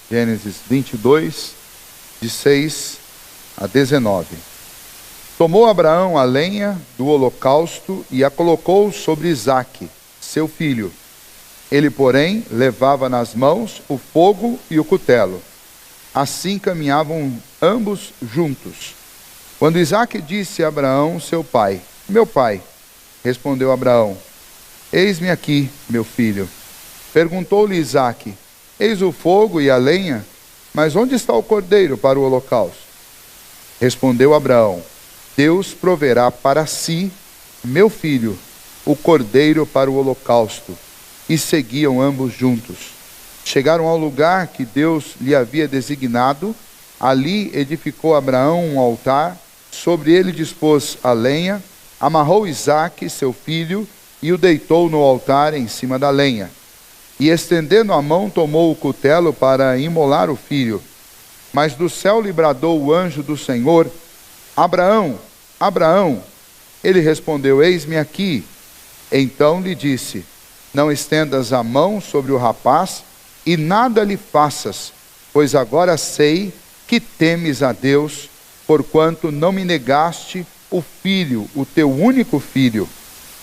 Gênesis 22, de 6 a 19. Tomou Abraão a lenha do holocausto e a colocou sobre Isaque, seu filho. Ele, porém, levava nas mãos o fogo e o cutelo. Assim caminhavam ambos juntos. Quando Isaque disse a Abraão, seu pai: meu pai, respondeu Abraão: eis-me aqui, meu filho. Perguntou-lhe Isaque: eis o fogo e a lenha, mas onde está o cordeiro para o holocausto? Respondeu Abraão: Deus proverá para si, meu filho, o cordeiro para o holocausto. E seguiam ambos juntos. Chegaram ao lugar que Deus lhe havia designado. Ali edificou Abraão um altar, sobre ele dispôs a lenha, amarrou Isaque, seu filho, e o deitou no altar em cima da lenha. E estendendo a mão, tomou o cutelo para imolar o filho. Mas do céu lhe bradou o anjo do Senhor: Abraão, Abraão. Ele respondeu: eis-me aqui. Então lhe disse: não estendas a mão sobre o rapaz, e nada lhe faças, pois agora sei que temes a Deus, porquanto não me negaste o filho, o teu único filho.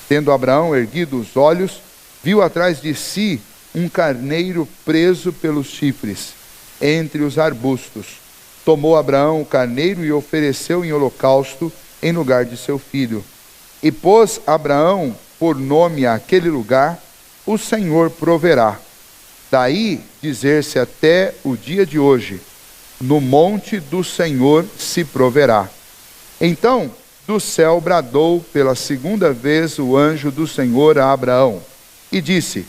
Tendo Abraão erguido os olhos, viu atrás de si um carneiro preso pelos chifres, entre os arbustos. Tomou Abraão o carneiro e ofereceu em holocausto em lugar de seu filho. E pôs Abraão por nome àquele lugar: o Senhor proverá. Daí dizer-se até o dia de hoje: no monte do Senhor se proverá. Então do céu bradou pela segunda vez o anjo do Senhor a Abraão, e disse: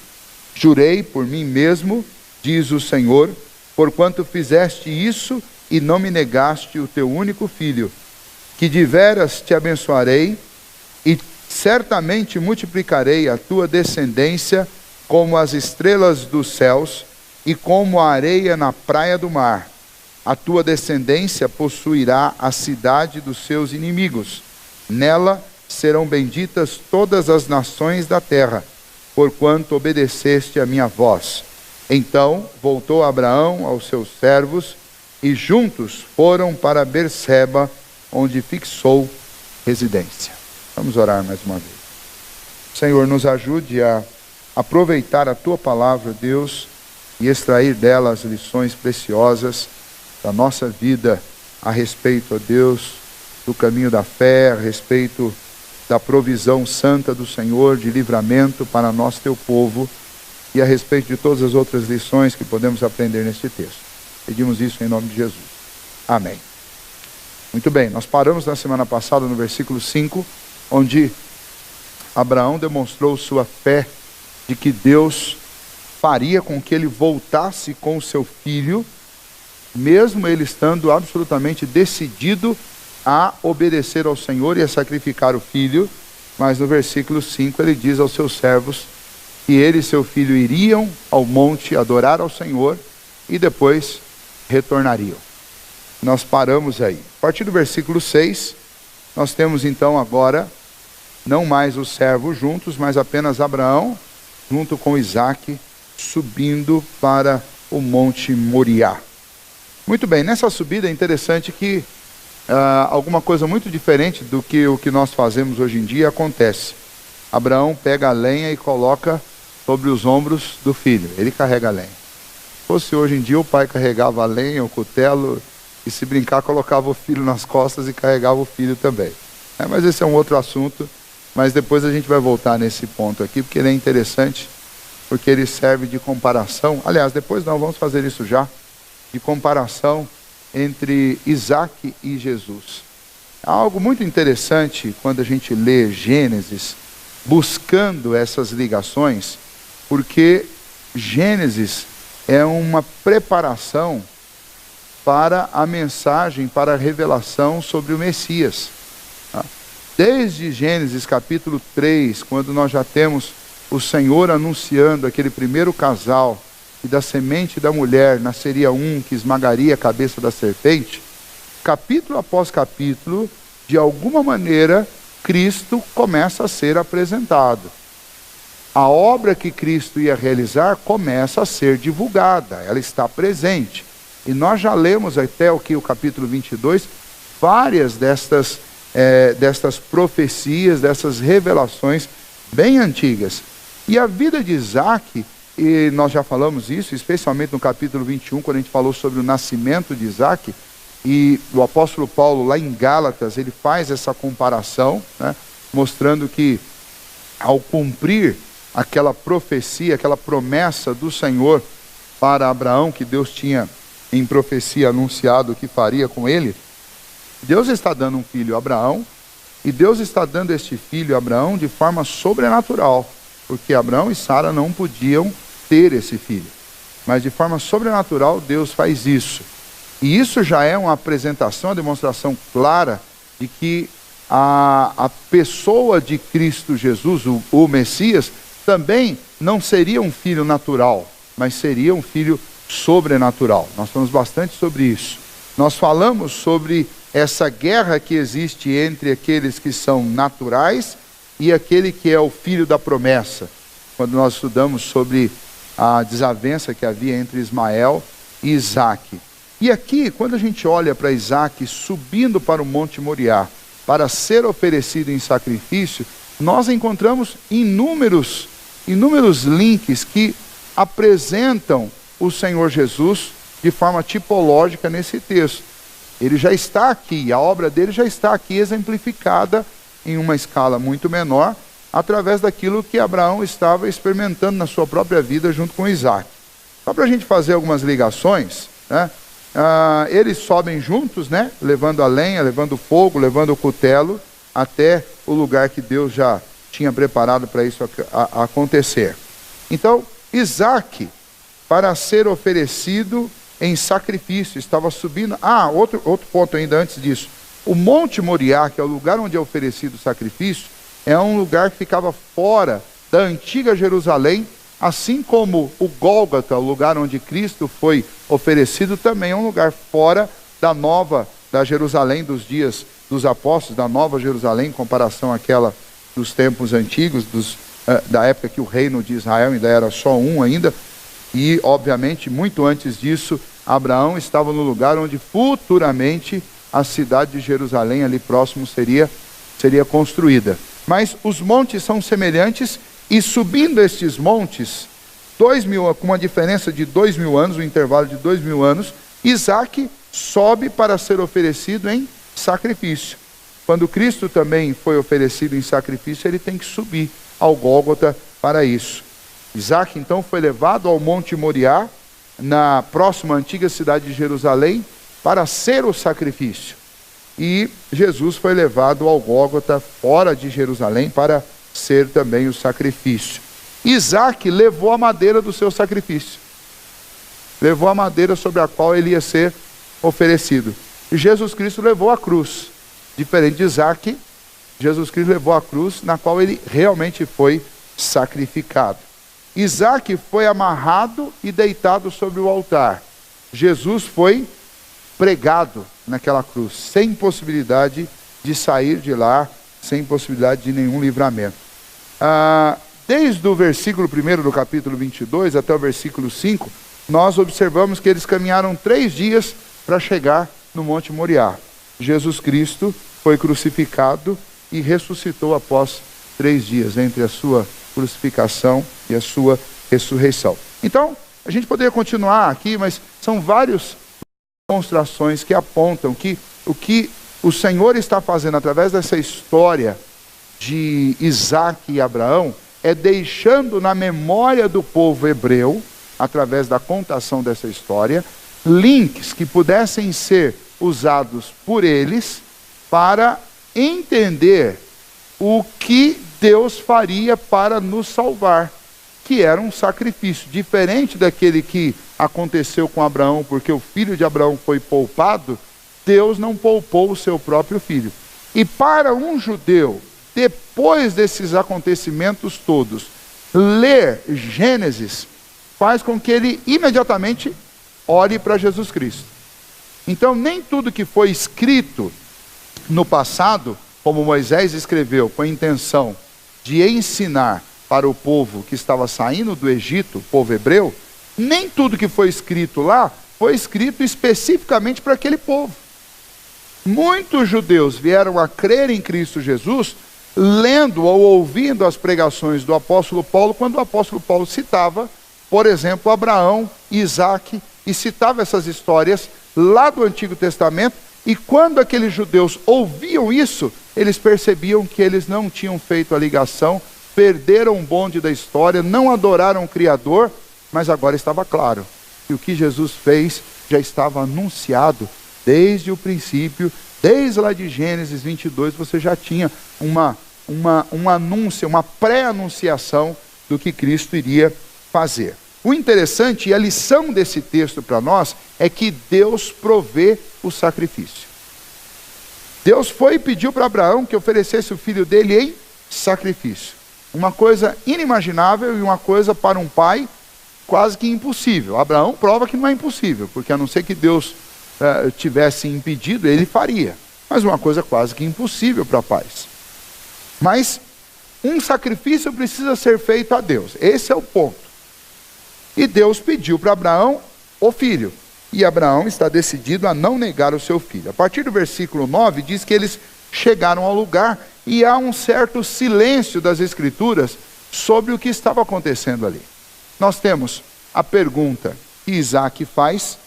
jurei por mim mesmo, diz o Senhor, porquanto fizeste isso e não me negaste o teu único filho, que de veras te abençoarei, e certamente multiplicarei a tua descendência como as estrelas dos céus e como a areia na praia do mar. A tua descendência possuirá a cidade dos seus inimigos. Nela serão benditas todas as nações da terra, porquanto obedeceste a minha voz. Então voltou Abraão aos seus servos, e juntos foram para Berseba, onde fixou residência. Vamos orar mais uma vez. Senhor, nos ajude a aproveitar a tua palavra, Deus, e extrair dela as lições preciosas da nossa vida a respeito, ó Deus, do caminho da fé, a respeito da provisão santa do Senhor, de livramento para nós, teu povo, e a respeito de todas as outras lições que podemos aprender neste texto. Pedimos isso em nome de Jesus. Amém. Muito bem, nós paramos na semana passada no versículo 5, onde Abraão demonstrou sua fé de que Deus faria com que ele voltasse com o seu filho, mesmo ele estando absolutamente decidido a obedecer ao Senhor e a sacrificar o filho. Mas no versículo 5 ele diz aos seus servos que ele e seu filho iriam ao monte adorar ao Senhor e depois retornariam. Nós paramos aí. A partir do versículo 6, nós temos então agora não mais os servos juntos, mas apenas Abraão junto com Isaque subindo para o monte Moriá. Muito bem, nessa subida é interessante que alguma coisa muito diferente do que o que nós fazemos hoje em dia acontece. Abraão pega a lenha e coloca sobre os ombros do filho. Ele carrega a lenha. Se fosse hoje em dia, o pai carregava a lenha, o cutelo, e se brincar, colocava o filho nas costas e carregava o filho também. Mas esse é um outro assunto, mas depois a gente vai voltar nesse ponto aqui, porque ele é interessante, porque ele serve de comparação. Aliás, depois não, vamos fazer isso já, de comparação entre Isaque e Jesus. Há algo muito interessante quando a gente lê Gênesis, buscando essas ligações, porque Gênesis é uma preparação para a mensagem, para a revelação sobre o Messias. Desde Gênesis capítulo 3, quando nós já temos o Senhor anunciando aquele primeiro casal, e da semente da mulher nasceria um que esmagaria a cabeça da serpente, capítulo após capítulo, de alguma maneira, Cristo começa a ser apresentado. a obra que Cristo ia realizar começa a ser divulgada, ela está presente. E nós já lemos até o capítulo 22, várias destas profecias, dessas revelações bem antigas. E a vida de Isaac, e nós já falamos isso, especialmente no capítulo 21, quando a gente falou sobre o nascimento de Isaac, e o apóstolo Paulo, lá em Gálatas, ele faz essa comparação, né, mostrando que ao cumprir aquela profecia, aquela promessa do Senhor para Abraão, que Deus tinha em profecia anunciado que faria com ele, Deus está dando um filho a Abraão, e Deus está dando este filho a Abraão de forma sobrenatural, porque Abraão e Sara não podiam ter esse filho. Mas de forma sobrenatural Deus faz isso. E isso já é uma apresentação, uma demonstração clara de que a pessoa de Cristo Jesus, o Messias, também não seria um filho natural, mas seria um filho sobrenatural. Nós falamos bastante sobre isso. Nós falamos sobre essa guerra que existe entre aqueles que são naturais e aquele que é o filho da promessa. Quando nós estudamos sobre a desavença que havia entre Ismael e Isaque. E aqui, quando a gente olha para Isaque subindo para o Monte Moriá, para ser oferecido em sacrifício, nós encontramos inúmeros links que apresentam o Senhor Jesus de forma tipológica nesse texto. Ele já está aqui, a obra dele já está aqui exemplificada em uma escala muito menor, através daquilo que Abraão estava experimentando na sua própria vida junto com Isaac. Só para a gente fazer algumas ligações, né? Eles sobem juntos, né? Levando a lenha, levando o fogo, levando o cutelo, até o lugar que Deus já tinha preparado para isso acontecer. Então, Isaac, para ser oferecido em sacrifício, estava subindo. Outro ponto ainda antes disso. O Monte Moriá, que é o lugar onde é oferecido o sacrifício, é um lugar que ficava fora da antiga Jerusalém, assim como o Gólgota, o lugar onde Cristo foi oferecido, também é um lugar fora da Jerusalém dos dias dos apóstolos, da Nova Jerusalém, em comparação àquela dos tempos antigos, da época que o reino de Israel ainda era só um ainda. E, obviamente, muito antes disso, Abraão estava no lugar onde futuramente a cidade de Jerusalém, ali próximo, seria construída. Mas os montes são semelhantes, e subindo estes montes, com uma diferença de 2000 anos, um intervalo de 2000 anos, Isaac sobe para ser oferecido em sacrifício. Quando Cristo também foi oferecido em sacrifício, ele tem que subir ao Gólgota para isso. Isaac então foi levado ao Monte Moriá, na próxima antiga cidade de Jerusalém, para ser o sacrifício. E Jesus foi levado ao Gólgota, fora de Jerusalém, para ser também o sacrifício. Isaac levou a madeira do seu sacrifício. Levou a madeira sobre a qual ele ia ser oferecido. E Jesus Cristo levou a cruz. Diferente de Isaac, Jesus Cristo levou a cruz na qual ele realmente foi sacrificado. Isaac foi amarrado e deitado sobre o altar. Jesus foi pregado naquela cruz, sem possibilidade de sair de lá, sem possibilidade de nenhum livramento. Desde o versículo 1 do capítulo 22 até o versículo 5, nós observamos que eles caminharam 3 dias para chegar no Monte Moriá. Jesus Cristo foi crucificado e ressuscitou após 3 dias, entre a sua crucificação e a sua ressurreição. Então, a gente poderia continuar aqui, mas são várias demonstrações que apontam que o que o Senhor está fazendo através dessa história de Isaac e Abraão é deixando na memória do povo hebreu, através da contação dessa história, links que pudessem ser usados por eles para entender o que Deus faria para nos salvar, que era um sacrifício, diferente daquele que aconteceu com Abraão, porque o filho de Abraão foi poupado. Deus não poupou o seu próprio filho. E para um judeu, depois desses acontecimentos todos, ler Gênesis faz com que ele imediatamente olhe para Jesus Cristo. Então, nem tudo que foi escrito no passado, como Moisés escreveu com a intenção de ensinar para o povo que estava saindo do Egito, o povo hebreu, nem tudo que foi escrito lá foi escrito especificamente para aquele povo. Muitos judeus vieram a crer em Cristo Jesus, lendo ou ouvindo as pregações do apóstolo Paulo, quando o apóstolo Paulo citava, por exemplo, Abraão, Isaque, e citava essas histórias lá do Antigo Testamento, e quando aqueles judeus ouviam isso, eles percebiam que eles não tinham feito a ligação, perderam o bonde da história, não adoraram o Criador, mas agora estava claro que o que Jesus fez já estava anunciado desde o princípio, desde lá de Gênesis 22, você já tinha um anúncio, uma pré-anunciação do que Cristo iria fazer. O interessante e a lição desse texto para nós é que Deus provê o sacrifício. Deus foi e pediu para Abraão que oferecesse o filho dele em sacrifício. Uma coisa inimaginável e uma coisa para um pai quase que impossível. Abraão prova que não é impossível, porque a não ser que Deus tivesse impedido, ele faria. Mas uma coisa quase que impossível para pais. Mas um sacrifício precisa ser feito a Deus. Esse é o ponto. E Deus pediu para Abraão o filho. E Abraão está decidido a não negar o seu filho. A partir do versículo 9 diz que eles chegaram ao lugar e há um certo silêncio das Escrituras sobre o que estava acontecendo ali. Nós temos a pergunta que Isaque faz.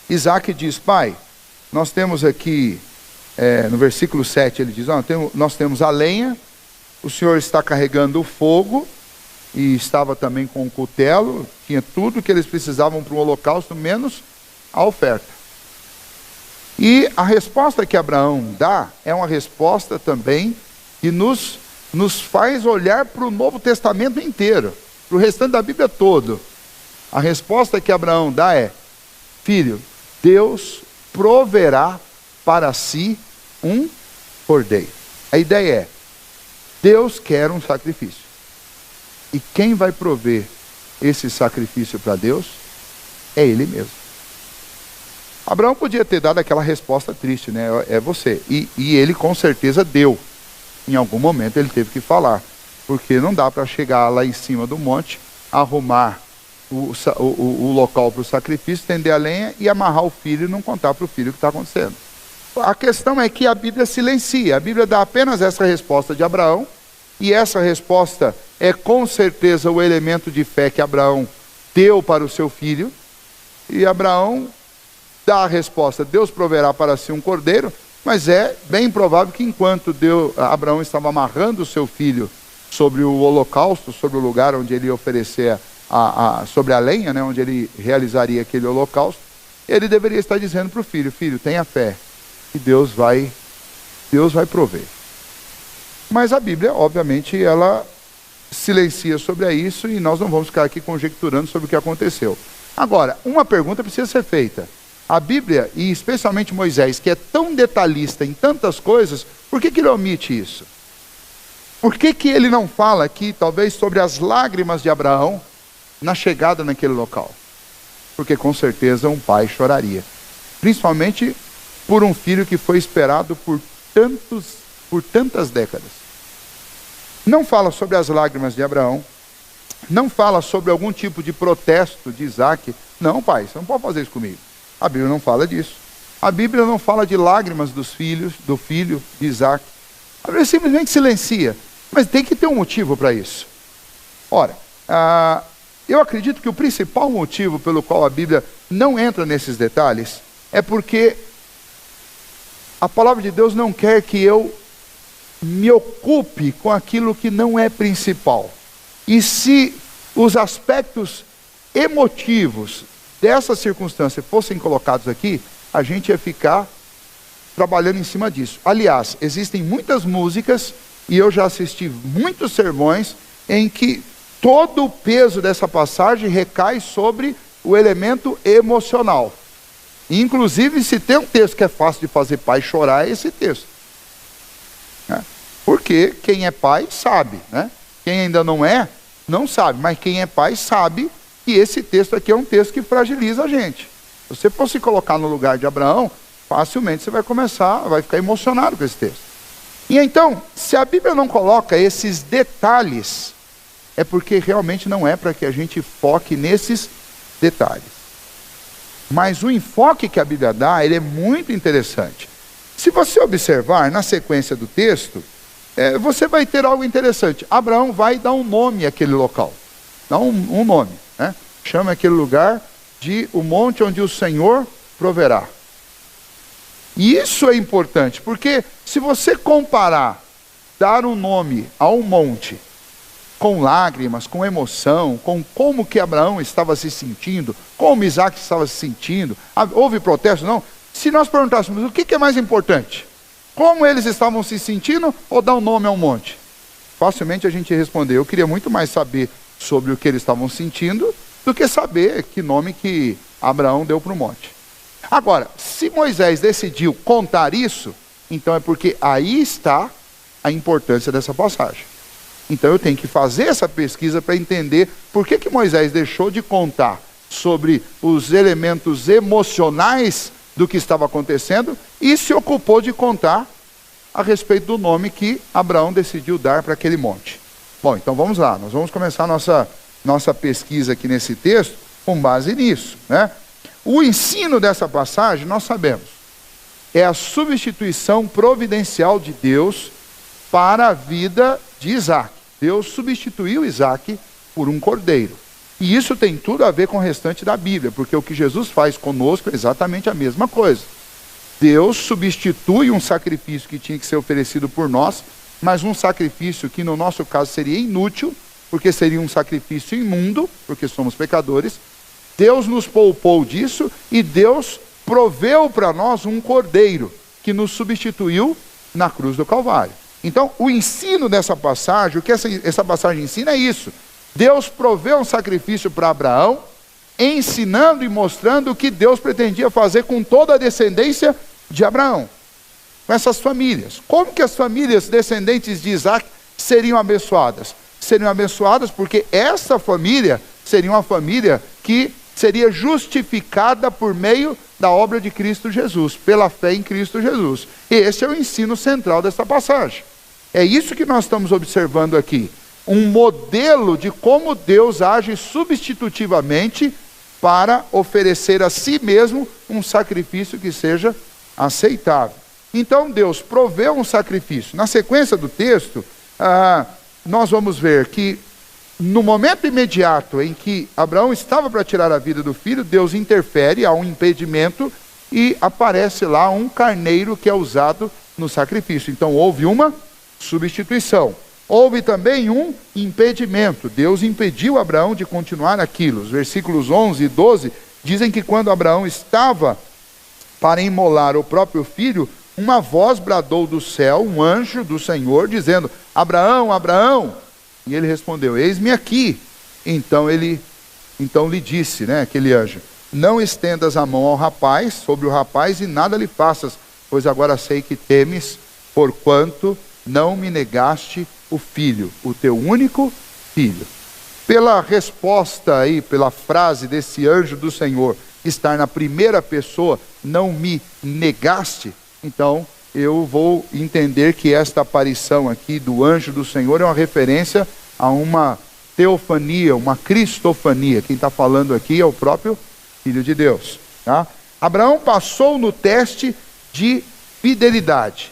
Isaque diz: pai, nós temos aqui, no versículo 7 ele diz, nós temos a lenha, o senhor está carregando o fogo, e estava também com o cutelo, tinha tudo que eles precisavam para o holocausto, menos a oferta. E a resposta que Abraão dá é uma resposta também que nos faz olhar para o Novo Testamento inteiro, para o restante da Bíblia todo. A resposta que Abraão dá é: filho, Deus proverá para si um cordeiro. A ideia é, Deus quer um sacrifício. E quem vai prover esse sacrifício para Deus é Ele mesmo. Abraão podia ter dado aquela resposta triste, né? É você. E ele com certeza deu. Em algum momento ele teve que falar. Porque não dá para chegar lá em cima do monte, arrumar o local para o sacrifício, estender a lenha e amarrar o filho e não contar para o filho o que está acontecendo. A questão é que a Bíblia silencia. A Bíblia dá apenas essa resposta de Abraão. E essa resposta é com certeza o elemento de fé que Abraão deu para o seu filho. E Abraão dá a resposta: Deus proverá para si um cordeiro. Mas é bem provável que enquanto Abraão estava amarrando o seu filho sobre o holocausto, sobre o lugar onde ele ia oferecer, sobre a lenha, né, onde ele realizaria aquele holocausto, ele deveria estar dizendo para o filho: filho, tenha fé, que Deus vai prover. Mas a Bíblia, obviamente, ela silencia sobre isso e nós não vamos ficar aqui conjecturando sobre o que aconteceu. Agora, uma pergunta precisa ser feita. A Bíblia, e especialmente Moisés, que é tão detalhista em tantas coisas, por que ele omite isso? Por que ele não fala aqui, talvez, sobre as lágrimas de Abraão na chegada naquele local? Porque com certeza um pai choraria. Principalmente por um filho que foi esperado por tantas décadas. Não fala sobre as lágrimas de Abraão, não fala sobre algum tipo de protesto de Isaque. Não, pai, você não pode fazer isso comigo. A Bíblia não fala disso. A Bíblia não fala de lágrimas do filho de Isaque. A Bíblia simplesmente silencia. Mas tem que ter um motivo para isso. Ora, eu acredito que o principal motivo pelo qual a Bíblia não entra nesses detalhes é porque a palavra de Deus não quer que eu me ocupe com aquilo que não é principal. E se os aspectos emotivos dessa circunstância fossem colocados aqui, a gente ia ficar trabalhando em cima disso. Aliás, existem muitas músicas, e eu já assisti muitos sermões, em que todo o peso dessa passagem recai sobre o elemento emocional. Inclusive, se tem um texto que é fácil de fazer pai chorar, é esse texto. Porque quem é pai sabe, né? Quem ainda não é, não sabe. Mas quem é pai sabe que esse texto aqui é um texto que fragiliza a gente. Se você for se colocar no lugar de Abraão, facilmente você vai ficar emocionado com esse texto. E então, se a Bíblia não coloca esses detalhes é porque realmente não é para que a gente foque nesses detalhes. Mas o enfoque que a Bíblia dá, ele é muito interessante. Se você observar na sequência do texto, você vai ter algo interessante. Abraão vai dar um nome àquele local. Dá um nome, né? Chama aquele lugar de o monte onde o Senhor proverá. E isso é importante, porque se você comparar, dar um nome a um monte, com lágrimas, com emoção, com como que Abraão estava se sentindo, como Isaac estava se sentindo, houve protesto? Não. Se nós perguntássemos o que é mais importante, como eles estavam se sentindo ou dar um nome a um monte? Facilmente a gente ia responder, eu queria muito mais saber sobre o que eles estavam sentindo do que saber que nome que Abraão deu para o monte. Agora, se Moisés decidiu contar isso, então é porque aí está a importância dessa passagem. Então eu tenho que fazer essa pesquisa para entender por que Moisés deixou de contar sobre os elementos emocionais do que estava acontecendo e se ocupou de contar a respeito do nome que Abraão decidiu dar para aquele monte. Bom, então vamos lá, nós vamos começar nossa pesquisa aqui nesse texto com base nisso, né? O ensino dessa passagem, nós sabemos, é a substituição providencial de Deus para a vida de Isaac. Deus substituiu Isaac por um cordeiro. E isso tem tudo a ver com o restante da Bíblia, porque o que Jesus faz conosco é exatamente a mesma coisa. Deus substitui um sacrifício que tinha que ser oferecido por nós, mas um sacrifício que no nosso caso seria inútil, porque seria um sacrifício imundo, porque somos pecadores. Deus nos poupou disso e Deus proveu para nós um cordeiro que nos substituiu na cruz do Calvário. Então, o ensino dessa passagem, o que essa passagem ensina é isso. Deus proveu um sacrifício para Abraão, ensinando e mostrando o que Deus pretendia fazer com toda a descendência de Abraão, com essas famílias. Como que as famílias descendentes de Isaac seriam abençoadas? Seriam abençoadas porque essa família seria uma família que seria justificada por meio da obra de Cristo Jesus, pela fé em Cristo Jesus. Esse é o ensino central dessa passagem. É isso que nós estamos observando aqui. Um modelo de como Deus age substitutivamente para oferecer a si mesmo um sacrifício que seja aceitável. Então Deus proveu um sacrifício. Na sequência do texto, nós vamos ver que no momento imediato em que Abraão estava para tirar a vida do filho, Deus interfere, há um impedimento e aparece lá um carneiro que é usado no sacrifício. Então houve uma substituição. Houve também um impedimento. Deus impediu Abraão de continuar aquilo. Os versículos 11 e 12 dizem que quando Abraão estava para imolar o próprio filho, uma voz bradou do céu, um anjo do Senhor, dizendo: Abraão, Abraão! E ele respondeu: eis-me aqui. Então lhe disse, aquele anjo: não estendas a mão ao rapaz, sobre o rapaz, e nada lhe faças, pois agora sei que temes, porquanto não me negaste o filho, o teu único filho. Pela resposta aí, pela frase desse anjo do Senhor estar na primeira pessoa, não me negaste, então eu vou entender que esta aparição aqui do anjo do Senhor é uma referência a uma teofania, uma cristofania. Quem está falando aqui é o próprio Filho de Deus. Tá? Abraão passou no teste de fidelidade.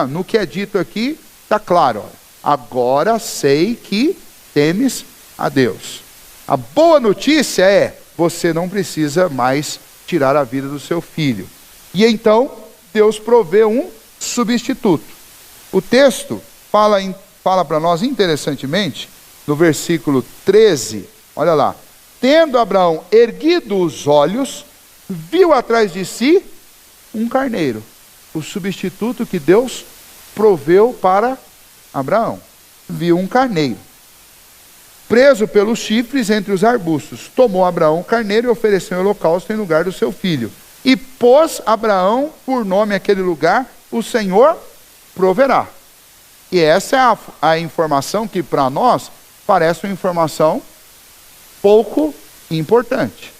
No que é dito aqui, está claro. Agora sei que temes a Deus. A boa notícia é, você não precisa mais tirar a vida do seu filho. E então, Deus provê um substituto. O texto fala para nós interessantemente, no versículo 13, olha lá: tendo Abraão erguido os olhos, viu atrás de si um carneiro, o substituto que Deus proveu para Abraão. Viu um carneiro preso pelos chifres entre os arbustos. Tomou Abraão o carneiro e ofereceu em holocausto em lugar do seu filho. E pôs Abraão por nome aquele lugar: o Senhor proverá. E essa é a informação que para nós parece uma informação pouco importante.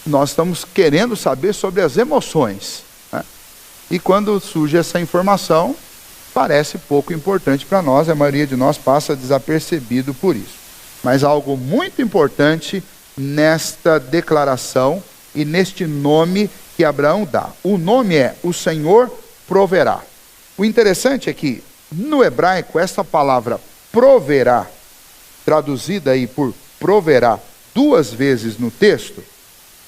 Nós estamos querendo saber sobre as emoções, né? E quando surge essa informação, parece pouco importante para nós, a maioria de nós passa desapercebido por isso. Mas algo muito importante nesta declaração e neste nome que Abraão dá. O nome é: o Senhor proverá. O interessante é que no hebraico essa palavra proverá, traduzida aí por proverá 2 vezes no texto,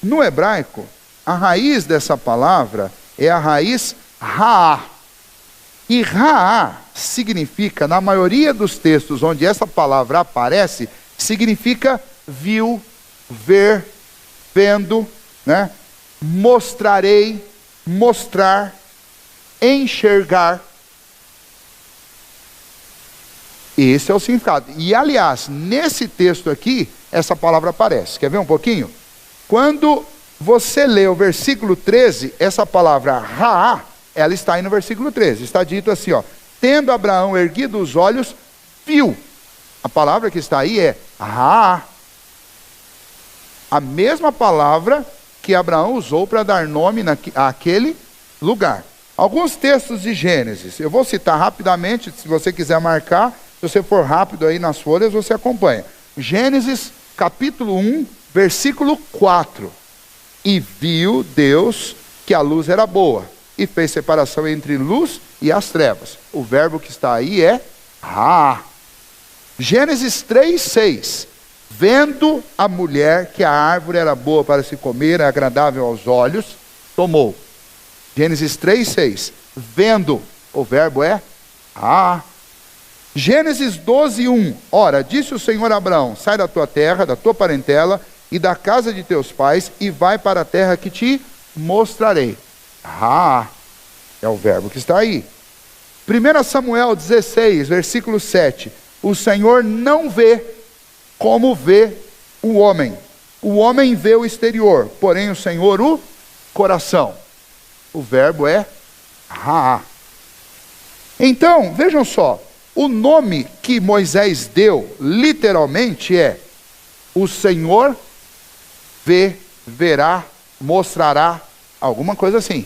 no hebraico a raiz dessa palavra é a raiz Raá. E Raá significa, na maioria dos textos onde essa palavra aparece, significa viu, ver, vendo, né? Mostrarei, mostrar, enxergar. Esse é o significado. E aliás, nesse texto aqui, essa palavra aparece. Quer ver um pouquinho? Quando você lê o versículo 13, essa palavra Raá, ela está aí no versículo 13. Está dito assim, ó: tendo Abraão erguido os olhos, viu. A palavra que está aí é Raá. A mesma palavra que Abraão usou para dar nome àquele lugar. Alguns textos de Gênesis, eu vou citar rapidamente, se você quiser marcar, se você for rápido aí nas folhas, você acompanha. Gênesis capítulo 1, versículo 4. E viu Deus que a luz era boa, e fez separação entre luz e as trevas. O verbo que está aí é Ra. Gênesis 3, 6. Vendo a mulher que a árvore era boa para se comer, agradável aos olhos, tomou. Gênesis 3, 6. Vendo, o verbo é Ra. Gênesis 12, 1. Ora, disse o Senhor a Abraão: sai da tua terra, da tua parentela e da casa de teus pais, e vai para a terra que te mostrarei. Ra é o verbo que está aí. 1 Samuel 16, versículo 7. O Senhor não vê como vê o homem. O homem vê o exterior, porém o Senhor o coração. O verbo é Ra. Então, vejam só, o nome que Moisés deu, literalmente é: o Senhor vê, verá, mostrará, alguma coisa assim.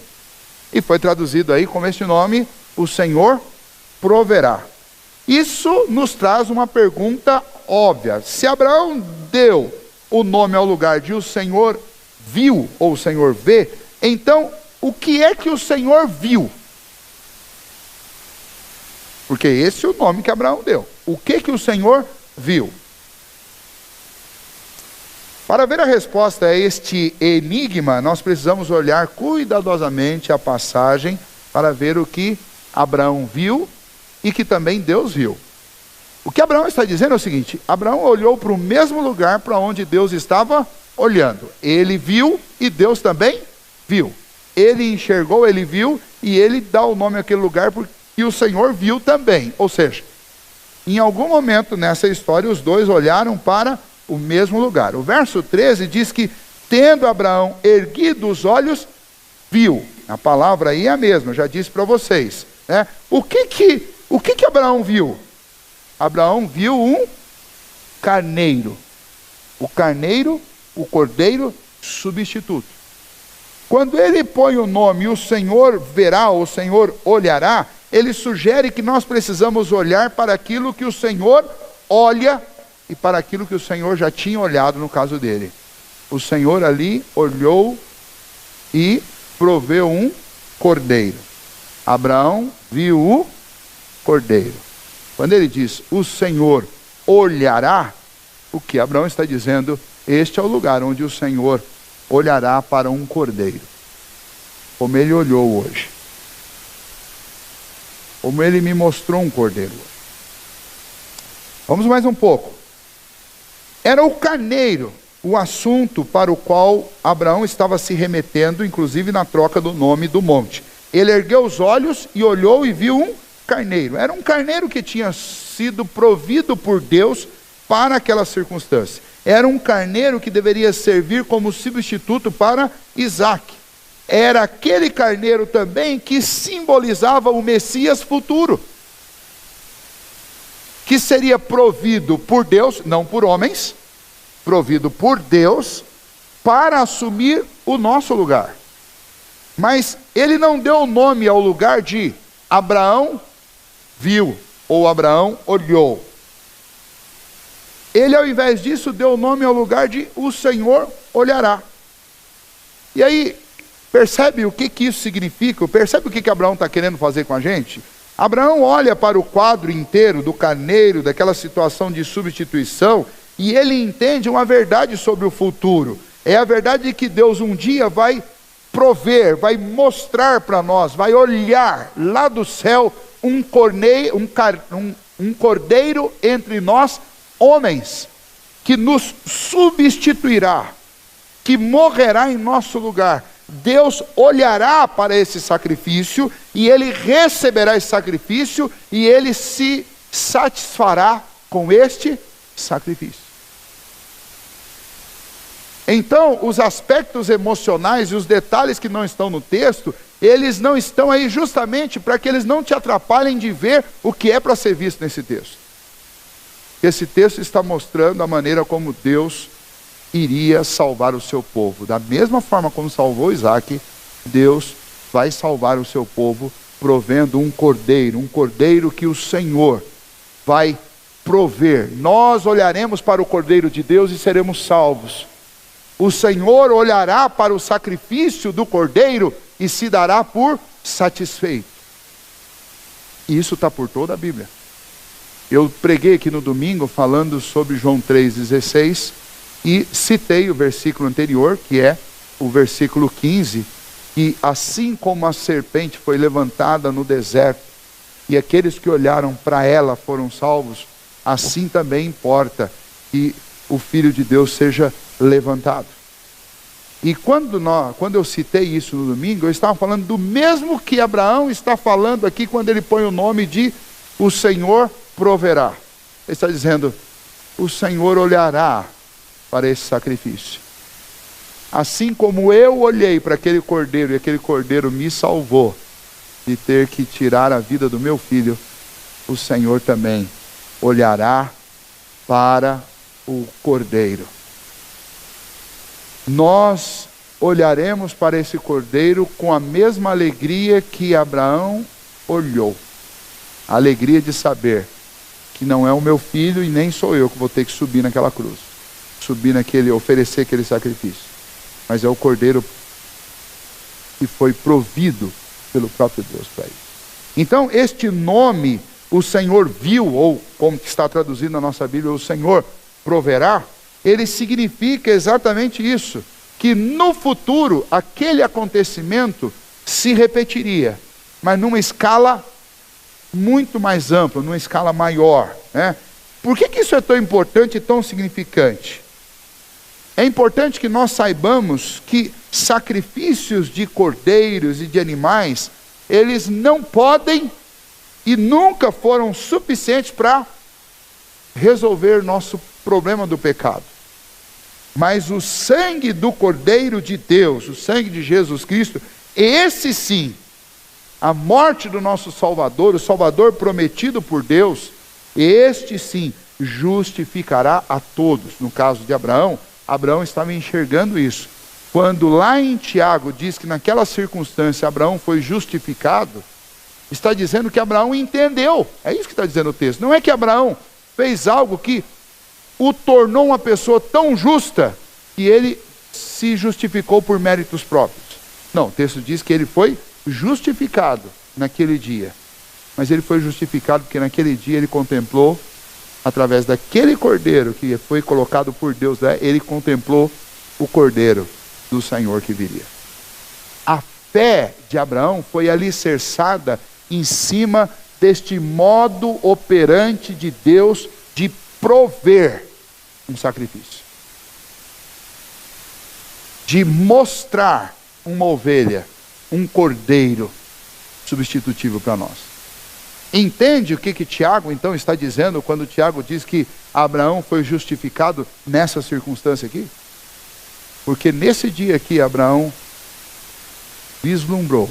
E foi traduzido aí como este nome: o Senhor proverá. Isso nos traz uma pergunta óbvia. Se Abraão deu o nome ao lugar de o Senhor viu, ou o Senhor vê, então o que é que o Senhor viu? Porque esse é o nome que Abraão deu. O que que o Senhor viu? Para ver a resposta a este enigma, nós precisamos olhar cuidadosamente a passagem para ver o que Abraão viu e que também Deus viu. O que Abraão está dizendo é o seguinte: Abraão olhou para o mesmo lugar para onde Deus estava olhando. Ele viu e Deus também viu. Ele enxergou, ele viu, e ele dá o nome àquele lugar porque o Senhor viu também. Ou seja, em algum momento nessa história, os dois olharam para o mesmo lugar. O verso 13 diz que, tendo Abraão erguido os olhos, viu. A palavra aí é a mesma, eu já disse para vocês, né? O que Abraão viu? Abraão viu um carneiro. O carneiro, o cordeiro substituto. Quando ele põe o nome, o Senhor verá, o Senhor olhará, ele sugere que nós precisamos olhar para aquilo que o Senhor olha e para aquilo que o Senhor já tinha olhado no caso dele. O Senhor ali olhou e proveu um cordeiro. Abraão viu o cordeiro. Quando ele diz, o Senhor olhará, o que Abraão está dizendo? Este é o lugar onde o Senhor olhará para um cordeiro. Como ele olhou hoje. Como ele me mostrou um cordeiro. Vamos mais um pouco. Era o carneiro o assunto para o qual Abraão estava se remetendo, inclusive na troca do nome do monte. Ele ergueu os olhos e olhou e viu um carneiro. Era um carneiro que tinha sido provido por Deus para aquela circunstância. Era um carneiro que deveria servir como substituto para Isaac. Era aquele carneiro também que simbolizava o Messias futuro, que seria provido por Deus, não por homens, provido por Deus para assumir o nosso lugar. Mas ele não deu o nome ao lugar de Abraão viu, ou Abraão olhou. Ele, ao invés disso, deu o nome ao lugar de o Senhor olhará. E aí, percebe o que isso significa? Percebe o que Abraão está querendo fazer com a gente? Abraão olha para o quadro inteiro do carneiro, daquela situação de substituição, e ele entende uma verdade sobre o futuro. É a verdade de que Deus um dia vai prover, vai mostrar para nós, vai olhar lá do céu um cordeiro entre nós, homens, que nos substituirá, que morrerá em nosso lugar. Deus olhará para esse sacrifício e ele receberá esse sacrifício e ele se satisfará com este sacrifício. Então, os aspectos emocionais e os detalhes que não estão no texto, eles não estão aí justamente para que eles não te atrapalhem de ver o que é para ser visto nesse texto. Esse texto está mostrando a maneira como Deus iria salvar o seu povo. Da mesma forma como salvou Isaac, Deus vai salvar o seu povo provendo um cordeiro que o Senhor vai prover. Nós olharemos para o cordeiro de Deus e seremos salvos. O Senhor olhará para o sacrifício do cordeiro e se dará por satisfeito. E isso está por toda a Bíblia. Eu preguei aqui no domingo falando sobre João 3,16 e citei o versículo anterior, que é o versículo 15, que assim como a serpente foi levantada no deserto e aqueles que olharam para ela foram salvos, assim também importa que o Filho de Deus seja levantado. E quando eu citei isso no domingo, eu estava falando do mesmo que Abraão está falando aqui quando ele põe o nome de o Senhor proverá. Ele está dizendo, o Senhor olhará para esse sacrifício. Assim como eu olhei para aquele cordeiro e aquele cordeiro me salvou de ter que tirar a vida do meu filho, o Senhor também olhará para o cordeiro. Nós olharemos para esse cordeiro com a mesma alegria que Abraão olhou. A alegria de saber que não é o meu filho e nem sou eu que vou ter que subir naquela cruz. Oferecer aquele sacrifício. Mas é o cordeiro que foi provido pelo próprio Deus para ele. Então, este nome, o Senhor viu, ou como está traduzido na nossa Bíblia, o Senhor proverá, ele significa exatamente isso, que no futuro aquele acontecimento se repetiria, mas numa escala muito mais ampla, numa escala maior, né? Por que isso é tão importante e tão significante? É importante que nós saibamos que sacrifícios de cordeiros e de animais, eles não podem e nunca foram suficientes para resolver nosso problema do pecado. Mas o sangue do Cordeiro de Deus, o sangue de Jesus Cristo, esse sim, a morte do nosso Salvador, o Salvador prometido por Deus, este sim justificará a todos. No caso de Abraão, Abraão estava enxergando isso. Quando lá em Tiago diz que naquela circunstância Abraão foi justificado, está dizendo que Abraão entendeu. É isso que está dizendo o texto. Não é que Abraão fez algo que o tornou uma pessoa tão justa que ele se justificou por méritos próprios. Não, o texto diz que ele foi justificado naquele dia. Mas ele foi justificado porque naquele dia ele contemplou, através daquele cordeiro que foi colocado por Deus, ele contemplou o cordeiro do Senhor que viria. A fé de Abraão foi alicerçada em cima deste modo operante de Deus de prover um sacrifício, de mostrar uma ovelha, um cordeiro substitutivo para nós. Entende o que Tiago então está dizendo quando Tiago diz que Abraão foi justificado nessa circunstância aqui? Porque nesse dia aqui Abraão vislumbrou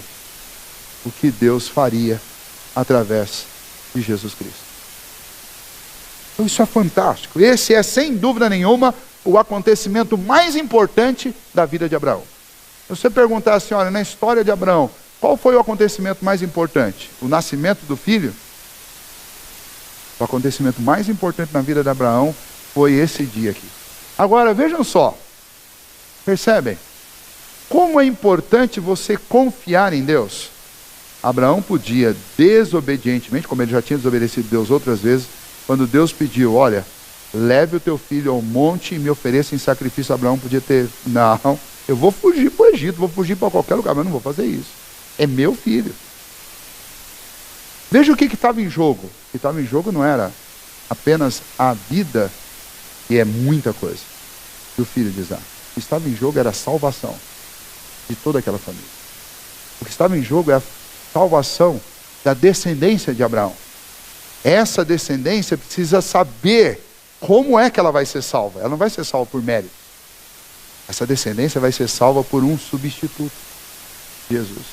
o que Deus faria através de Jesus Cristo. Então isso é fantástico. Esse é sem dúvida nenhuma o acontecimento mais importante da vida de Abraão. Se você perguntar assim, olha, na história de Abraão, qual foi o acontecimento mais importante? O nascimento do filho? O acontecimento mais importante na vida de Abraão foi esse dia aqui. Agora, vejam só. Percebem? Como é importante você confiar em Deus. Abraão podia desobedientemente, como ele já tinha desobedecido Deus outras vezes, quando Deus pediu, olha, leve o teu filho ao monte e me ofereça em sacrifício. Abraão podia ter, não, eu vou fugir para o Egito, vou fugir para qualquer lugar, mas não vou fazer isso. É meu filho. Veja o que estava em jogo. O que estava em jogo não era apenas a vida, que é muita coisa, do filho de Isaac. O que estava em jogo era a salvação de toda aquela família. O que estava em jogo é a salvação da descendência de Abraão. Essa descendência precisa saber como é que ela vai ser salva. Ela não vai ser salva por mérito. Essa descendência vai ser salva por um substituto, Jesus.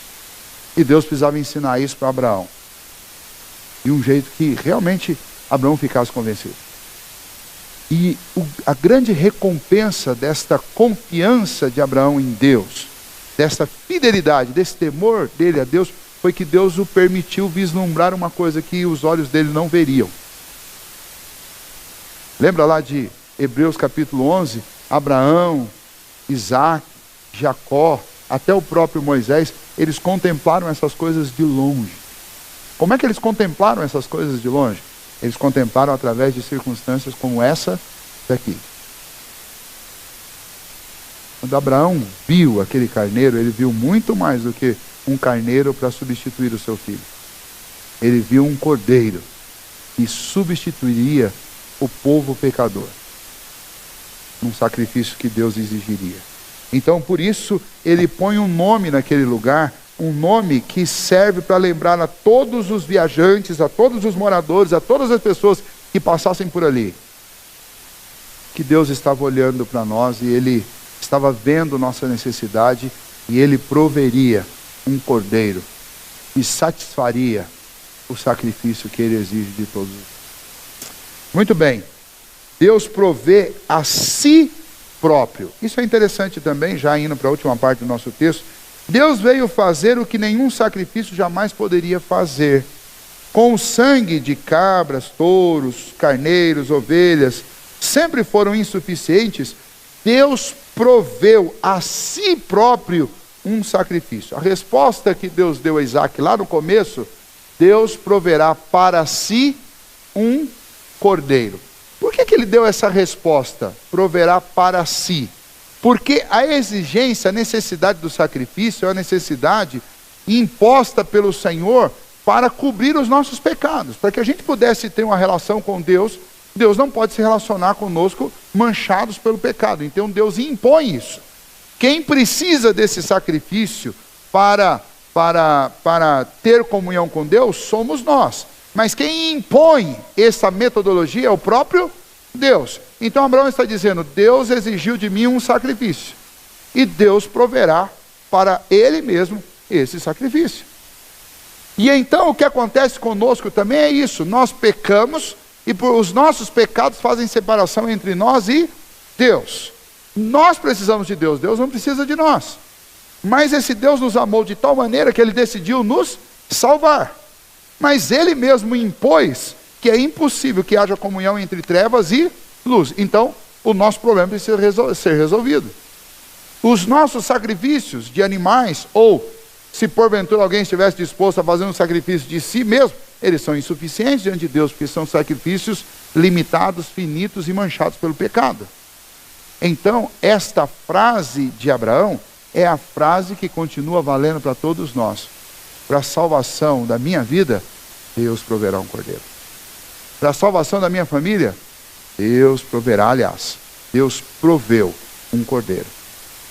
E Deus precisava ensinar isso para Abraão. De um jeito que realmente Abraão ficasse convencido. E a grande recompensa desta confiança de Abraão em Deus, desta fidelidade, desse temor dele a Deus, foi que Deus o permitiu vislumbrar uma coisa que os olhos dele não veriam. Lembra lá de Hebreus capítulo 11? Abraão, Isaac, Jacó, até o próprio Moisés, eles contemplaram essas coisas de longe. Como é que eles contemplaram essas coisas de longe? Eles contemplaram através de circunstâncias como essa daqui. Quando Abraão viu aquele carneiro, ele viu muito mais do que um carneiro para substituir o seu filho. Ele viu um cordeiro que substituiria o povo pecador num sacrifício que Deus exigiria. Então, por isso, ele põe um nome naquele lugar, um nome que serve para lembrar a todos os viajantes, a todos os moradores, a todas as pessoas que passassem por ali, que Deus estava olhando para nós e Ele estava vendo nossa necessidade e Ele proveria um cordeiro que satisfaria o sacrifício que Ele exige de todos. Muito bem, Deus provê a si próprio. Isso é interessante também, já indo para a última parte do nosso texto. Deus veio fazer o que nenhum sacrifício jamais poderia fazer. Com o sangue de cabras, touros, carneiros, ovelhas, sempre foram insuficientes. Deus proveu a si próprio um sacrifício. A resposta que Deus deu a Isaac lá no começo, Deus proverá para si um cordeiro. Por que ele deu essa resposta? Proverá para si. Porque a exigência, a necessidade do sacrifício é a necessidade imposta pelo Senhor para cobrir os nossos pecados. Para que a gente pudesse ter uma relação com Deus, Deus não pode se relacionar conosco manchados pelo pecado. Então Deus impõe isso. Quem precisa desse sacrifício para ter comunhão com Deus somos nós. Mas quem impõe essa metodologia é o próprio Deus. Então Abraão está dizendo, Deus exigiu de mim um sacrifício. E Deus proverá para Ele mesmo esse sacrifício. E então o que acontece conosco também é isso. Nós pecamos e os nossos pecados fazem separação entre nós e Deus. Nós precisamos de Deus, Deus não precisa de nós. Mas esse Deus nos amou de tal maneira que Ele decidiu nos salvar. Mas Ele mesmo impôs que é impossível que haja comunhão entre trevas e luz. Então, o nosso problema precisa ser resolvido. Os nossos sacrifícios de animais, ou se porventura alguém estivesse disposto a fazer um sacrifício de si mesmo, eles são insuficientes diante de Deus, porque são sacrifícios limitados, finitos e manchados pelo pecado. Então, esta frase de Abraão é a frase que continua valendo para todos nós. Para a salvação da minha vida, Deus proverá um cordeiro. Para a salvação da minha família, Deus proverá, aliás, Deus proveu um cordeiro.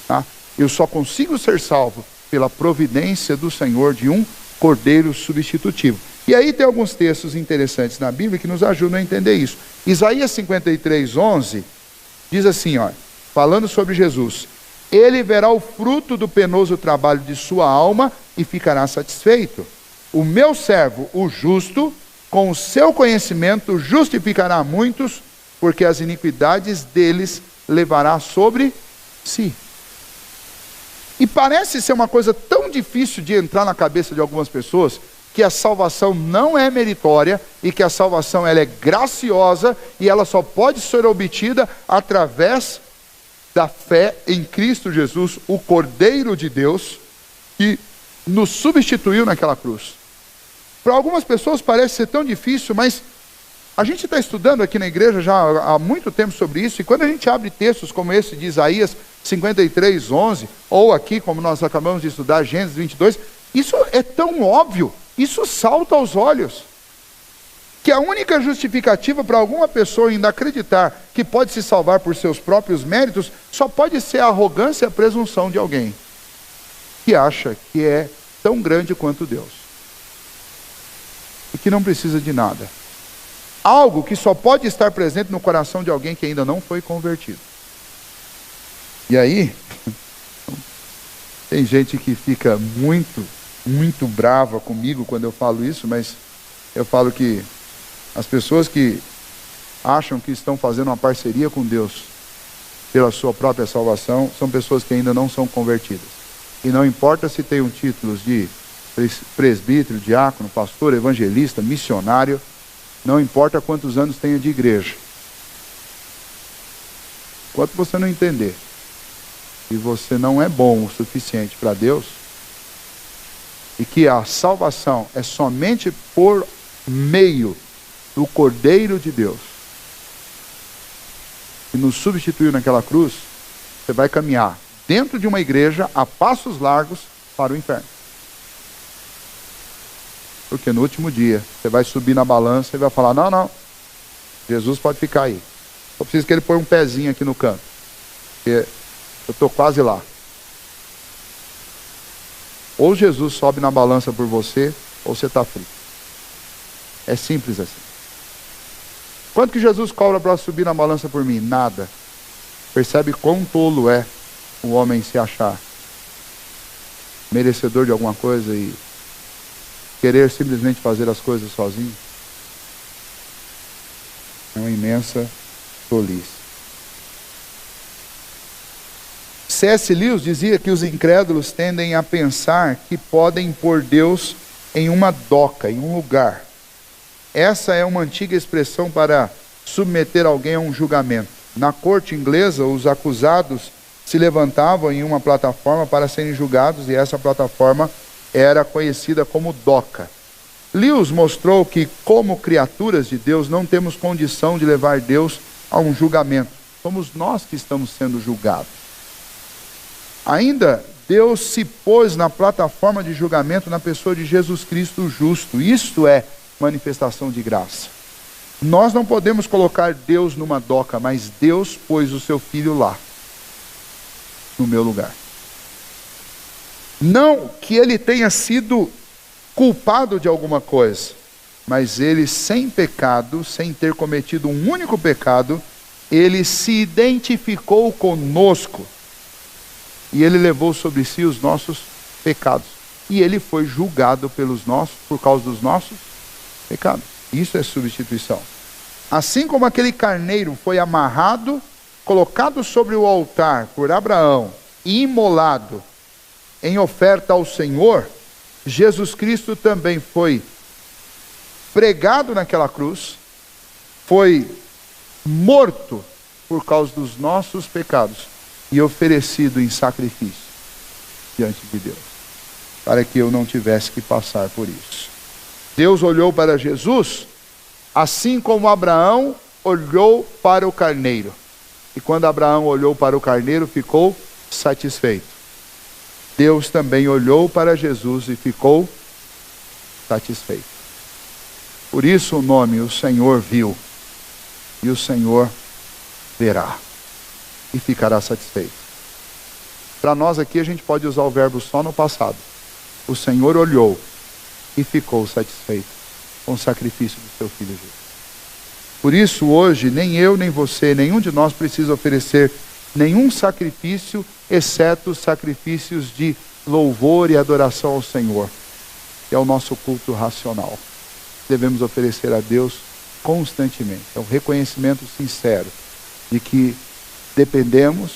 Tá? Eu só consigo ser salvo pela providência do Senhor de um cordeiro substitutivo. E aí tem alguns textos interessantes na Bíblia que nos ajudam a entender isso. Isaías 53:11 diz assim, ó, falando sobre Jesus, Ele verá o fruto do penoso trabalho de sua alma e ficará satisfeito. O meu servo, o justo, com o seu conhecimento justificará muitos, porque as iniquidades deles levará sobre si. E parece ser uma coisa tão difícil de entrar na cabeça de algumas pessoas, que a salvação não é meritória e que a salvação ela é graciosa e ela só pode ser obtida através da fé em Cristo Jesus, o Cordeiro de Deus, que nos substituiu naquela cruz. Para algumas pessoas parece ser tão difícil, mas a gente está estudando aqui na igreja já há muito tempo sobre isso, e quando a gente abre textos como esse de Isaías 53, 11, ou aqui como nós acabamos de estudar, Gênesis 22, isso é tão óbvio, isso salta aos olhos, que a única justificativa para alguma pessoa ainda acreditar que pode se salvar por seus próprios méritos, só pode ser a arrogância e a presunção de alguém que acha que é tão grande quanto Deus e que não precisa de nada. Algo que só pode estar presente no coração de alguém que ainda não foi convertido. E aí, tem gente que fica muito brava comigo quando eu falo isso, mas eu falo que as pessoas que acham que estão fazendo uma parceria com Deus pela sua própria salvação, são pessoas que ainda não são convertidas. E não importa se tem títulos de presbítero, diácono, pastor, evangelista, missionário, não importa quantos anos tenha de igreja. Enquanto você não entender que você não é bom o suficiente para Deus, e que a salvação é somente por meio do Cordeiro de Deus, que nos substituiu naquela cruz, você vai caminhar dentro de uma igreja a passos largos para o inferno. Porque no último dia, você vai subir na balança e vai falar, não, Jesus pode ficar aí. Só preciso que ele ponha um pezinho aqui no canto, porque eu estou quase lá. Ou Jesus sobe na balança por você, ou você está frito. É simples assim. Quanto que Jesus cobra para subir na balança por mim? Nada. Percebe quão tolo é o homem se achar merecedor de alguma coisa e querer simplesmente fazer as coisas sozinho? É uma imensa tolice. C.S. Lewis dizia que os incrédulos tendem a pensar que podem pôr Deus em uma doca, em um lugar. Essa é uma antiga expressão para submeter alguém a um julgamento. Na corte inglesa, os acusados se levantavam em uma plataforma para serem julgados, e essa plataforma era conhecida como doca. Lewis mostrou que, como criaturas de Deus, não temos condição de levar Deus a um julgamento. Somos nós que estamos sendo julgados. Ainda, Deus se pôs na plataforma de julgamento na pessoa de Jesus Cristo justo. Isto é manifestação de graça. Nós não podemos colocar Deus numa doca, mas Deus pôs o seu Filho lá, no meu lugar. Não que ele tenha sido culpado de alguma coisa, mas ele, sem pecado, sem ter cometido um único pecado, ele se identificou conosco e ele levou sobre si os nossos pecados. E ele foi julgado por causa dos nossos pecados. Isso é substituição. Assim como aquele carneiro foi amarrado, colocado sobre o altar por Abraão e imolado em oferta ao Senhor, Jesus Cristo também foi pregado naquela cruz, foi morto por causa dos nossos pecados e oferecido em sacrifício diante de Deus, para que eu não tivesse que passar por isso. Deus olhou para Jesus, assim como Abraão olhou para o carneiro. E quando Abraão olhou para o carneiro, ficou satisfeito. Deus também olhou para Jesus e ficou satisfeito. Por isso o nome, o Senhor viu, e o Senhor verá, e ficará satisfeito. Para nós aqui a gente pode usar o verbo só no passado. O Senhor olhou e ficou satisfeito com o sacrifício do seu Filho Jesus. Por isso hoje, nem eu, nem você, nenhum de nós precisa oferecer nenhum sacrifício, exceto sacrifícios de louvor e adoração ao Senhor, que é o nosso culto racional. Devemos oferecer a Deus constantemente. É um reconhecimento sincero de que dependemos,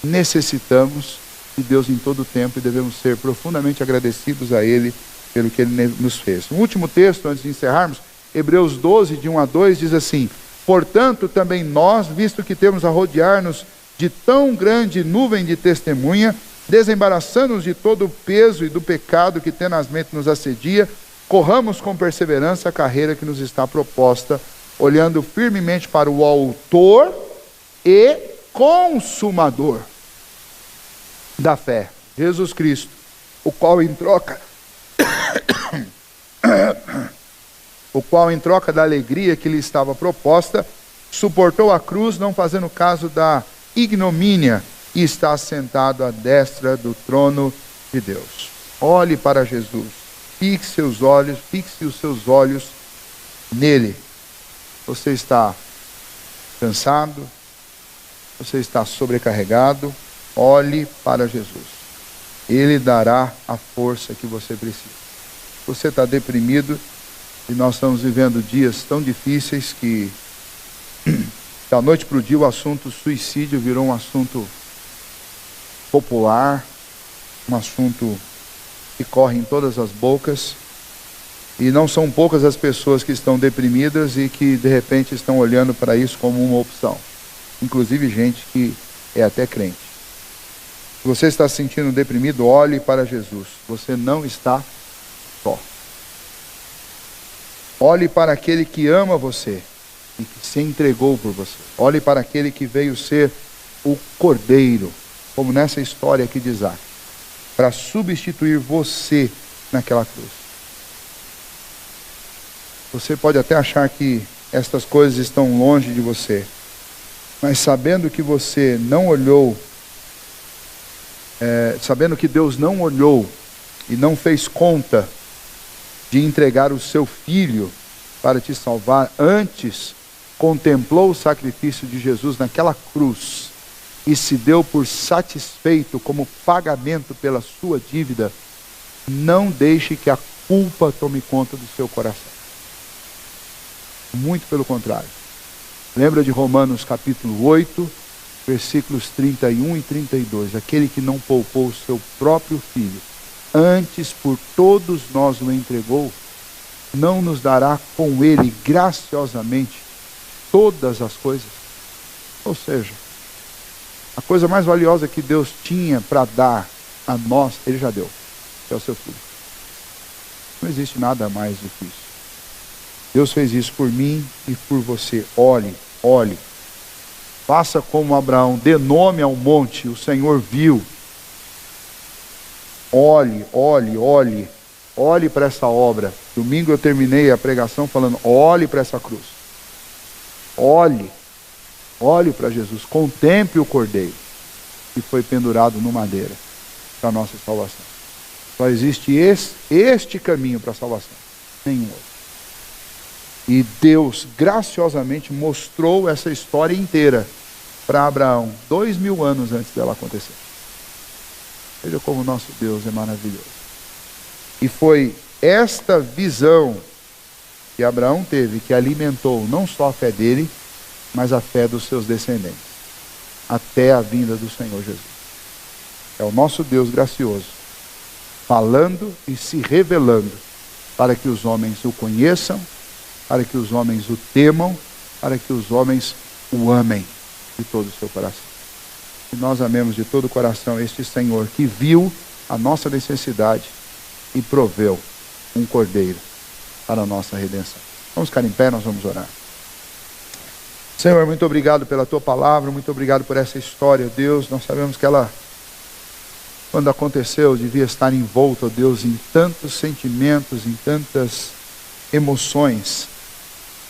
necessitamos de Deus em todo o tempo e devemos ser profundamente agradecidos a Ele pelo que Ele nos fez. O último texto, antes de encerrarmos, Hebreus 12, de 1 a 2, diz assim: portanto, também nós, visto que temos a rodear-nos de tão grande nuvem de testemunha, desembaraçando-nos de todo o peso e do pecado que tenazmente nos assedia, corramos com perseverança a carreira que nos está proposta, olhando firmemente para o autor e consumador da fé, Jesus Cristo, o qual em troca da alegria que lhe estava proposta, suportou a cruz, não fazendo caso da ignomínia, e está sentado à destra do trono de Deus. Olhe para Jesus, fixe os seus olhos nele. Você está cansado? Você está sobrecarregado? Olhe para Jesus. Ele dará a força que você precisa. Você está deprimido, e nós estamos vivendo dias tão difíceis que da noite para o dia o assunto suicídio virou um assunto popular, um assunto que corre em todas as bocas, e não são poucas as pessoas que estão deprimidas e que de repente estão olhando para isso como uma opção, inclusive gente que é até crente. Se você está se sentindo deprimido, olhe para Jesus, você não está só. Olhe para aquele que ama você e que se entregou por você. Olhe para aquele que veio ser o Cordeiro, como nessa história aqui de Isaac, para substituir você naquela cruz. Você pode até achar que estas coisas estão longe de você, mas sabendo que você não olhou, sabendo que Deus não olhou e não fez conta de entregar o seu filho para te salvar, antes contemplou o sacrifício de Jesus naquela cruz e se deu por satisfeito como pagamento pela sua dívida, não deixe que a culpa tome conta do seu coração. Muito pelo contrário. Lembra de Romanos capítulo 8, versículos 31 e 32. Aquele que não poupou o seu próprio filho, antes por todos nós o entregou, não nos dará com ele graciosamente todas as coisas? Ou seja, a coisa mais valiosa que Deus tinha para dar a nós, Ele já deu, que é o seu filho. Não existe nada mais do que isso. Deus fez isso por mim e por você. Olhe, olhe. Faça como Abraão, dê nome ao monte, o Senhor viu. Olhe, olhe, olhe. Olhe para essa obra. Domingo eu terminei a pregação falando, olhe para essa cruz. Olhe. Olhe para Jesus. Contemple o Cordeiro que foi pendurado no madeira para a nossa salvação. Só existe este caminho para a salvação. Nenhum outro. E Deus graciosamente mostrou essa história inteira para Abraão 2000 anos antes dela acontecer. Veja como o nosso Deus é maravilhoso. E foi esta visão que Abraão teve que alimentou não só a fé dele, mas a fé dos seus descendentes, até a vinda do Senhor Jesus. É o nosso Deus gracioso, falando e se revelando, para que os homens o conheçam, para que os homens o temam, para que os homens o amem de todo o seu coração. Que nós amemos de todo o coração este Senhor que viu a nossa necessidade e proveu um cordeiro para a nossa redenção. Vamos ficar em pé, nós vamos orar. Senhor, muito obrigado pela Tua palavra, muito obrigado por essa história, Deus. Nós sabemos que ela, quando aconteceu, devia estar envolta, Deus, em tantos sentimentos, em tantas emoções,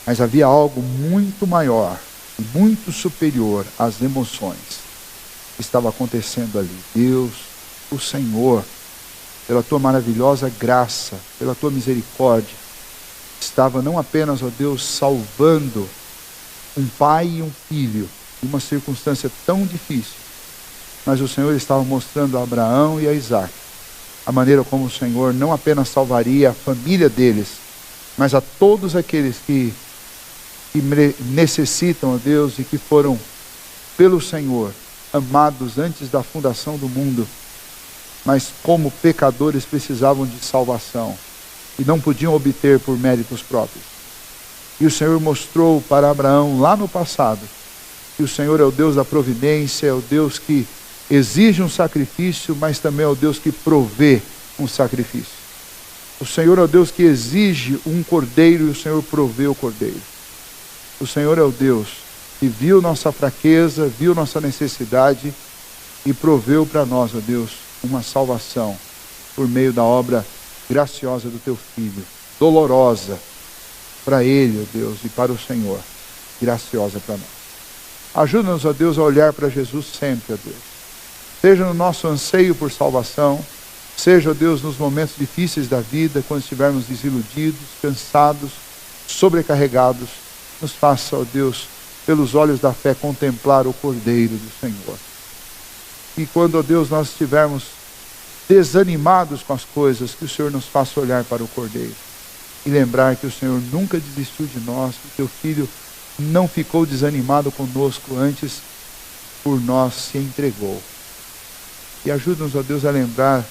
mas havia algo muito maior, muito superior às emoções que estava acontecendo ali. Deus, o Senhor, pela Tua maravilhosa graça, pela Tua misericórdia, estava não apenas, ó Deus, salvando um pai e um filho em uma circunstância tão difícil, mas o Senhor estava mostrando a Abraão e a Isaac a maneira como o Senhor não apenas salvaria a família deles, mas a todos aqueles que necessitam, ó Deus, e que foram pelo Senhor amados antes da fundação do mundo, mas como pecadores precisavam de salvação. e não podiam obter por méritos próprios. E o Senhor mostrou para Abraão lá no passado que o Senhor é o Deus da providência, é o Deus que exige um sacrifício, mas também é o Deus que provê um sacrifício. O Senhor é o Deus que exige um cordeiro e o Senhor provê o cordeiro. O Senhor é o Deus que viu nossa fraqueza, viu nossa necessidade e proveu para nós, ó Deus, uma salvação por meio da obra graciosa do Teu Filho, dolorosa para Ele, ó Deus, e para o Senhor, graciosa para nós. Ajuda-nos, ó Deus, a olhar para Jesus sempre, ó Deus. Seja no nosso anseio por salvação, seja, ó Deus, nos momentos difíceis da vida, quando estivermos desiludidos, cansados, sobrecarregados, nos faça, ó Deus, pelos olhos da fé, contemplar o Cordeiro do Senhor. E quando, ó Deus, nós estivermos desanimados com as coisas, que o Senhor nos faça olhar para o Cordeiro e lembrar que o Senhor nunca desistiu de nós, que o Teu Filho não ficou desanimado conosco, antes por nós se entregou. E ajuda-nos, ó Deus, a lembrar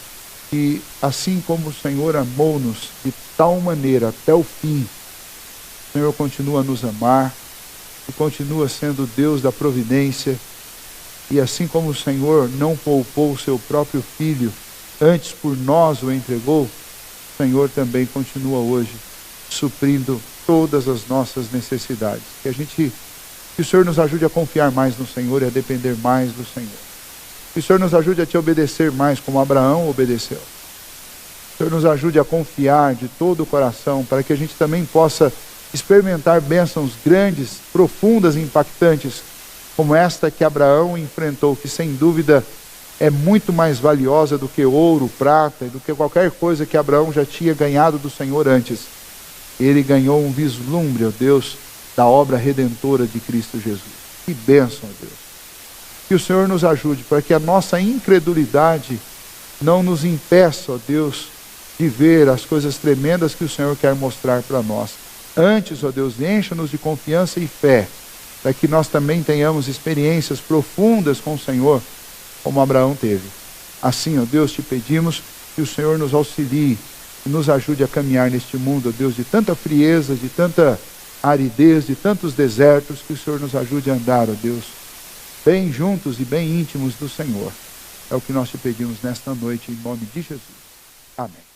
que assim como o Senhor amou-nos de tal maneira até o fim, o Senhor continua a nos amar e continua sendo o Deus da providência. E assim como o Senhor não poupou o seu próprio Filho, antes por nós o entregou, o Senhor também continua hoje suprindo todas as nossas necessidades. Que o Senhor nos ajude a confiar mais no Senhor e a depender mais do Senhor. Que o Senhor nos ajude a Te obedecer mais como Abraão obedeceu. Que o Senhor nos ajude a confiar de todo o coração, para que a gente também possa experimentar bênçãos grandes, profundas e impactantes, como esta que Abraão enfrentou, que sem dúvida é muito mais valiosa do que ouro, prata, e do que qualquer coisa que Abraão já tinha ganhado do Senhor antes. Ele ganhou um vislumbre, ó Deus, da obra redentora de Cristo Jesus. Que bênção, ó Deus. Que o Senhor nos ajude para que a nossa incredulidade não nos impeça, ó Deus, de ver as coisas tremendas que o Senhor quer mostrar para nós. Antes, ó Deus, encha-nos de confiança e fé, para que nós também tenhamos experiências profundas com o Senhor, como Abraão teve. Assim, ó Deus, Te pedimos que o Senhor nos auxilie e nos ajude a caminhar neste mundo, ó Deus, de tanta frieza, de tanta aridez, de tantos desertos, que o Senhor nos ajude a andar, ó Deus, bem juntos e bem íntimos do Senhor. É o que nós Te pedimos nesta noite, em nome de Jesus. Amém.